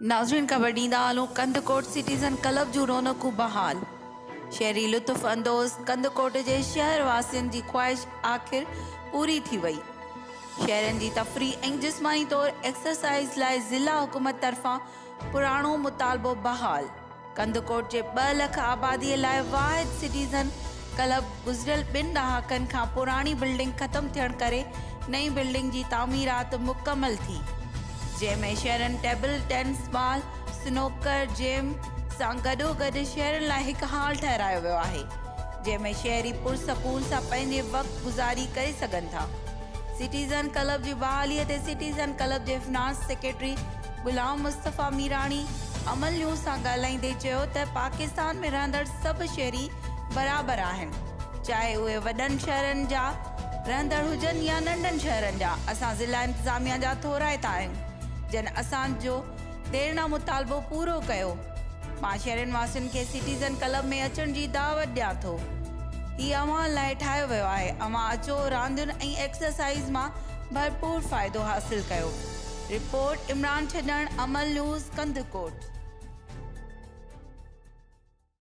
नाज़रीन ख़बर ॾींदा हलूं कंदकोट सिटीज़न क्लब जूं रौनकूं बहाल। शहरी लुत्फ़ अंदोज़ कंदकोट जे शहर वासियुनि जी ख़्वाहिश आख़िर पूरी थी वई। शहरनि जी तफ़री ऐं जिस्मानी तौर एक्सरसाइज़ लाइ ज़िला हुकूमत तरफ़ां पुराणो मुतालबो बहाल। कंदकोट जे 2 लख आबादीअ लाइ वाहिद सिटीज़न क्लब गुज़िरियल 2 ॾहाकनि खां पुराणी बिल्डिंग ख़त्म थियण करे नई बिल्डिंग जी तामीरात मुकमल थी, जंहिंमें शहरनि table tennis ball snooker gym सां गॾोगॾु शहरनि लाइ हिकु हॉल ठहिरायो वियो आहे, जंहिंमें शहरी पुरसकून सां पंहिंजे वक़्तु गुज़ारी करे सघनि था। सिटीज़न क्लब जी बहालीअ ते सिटीज़न क्लब जे फिनांस सेक्रेटरी गुलाम मुस्तफ़ा मीरानी अमल न्यूज़ सां ॻाल्हाईंदे चयो त पाकिस्तान में रहंदड़ सभु शहरी बराबरि आहिनि, चाहे उहे वॾनि शहरनि जा रहंदड़ हुजनि या नंढनि शहरनि जा। असां ज़िला इंतिज़ामिया जा थोराइता आहियूं जिन असांजो देरना मुतालबो पूरो कयो। मां शहरनि वासियुनि खे सिटीज़न क्लब में अचण जी दावत ॾियां थो। हीउ अव्हां लाइ ठाहियो वियो आहे। अव्हां अचो, रांदियुनि ऐं एक्सरसाइज़ मां भरपूर फ़ाइदो हासिलु कयो। रिपोर्ट इमरान छॾण, अमल न्यूज़, कंदकोट।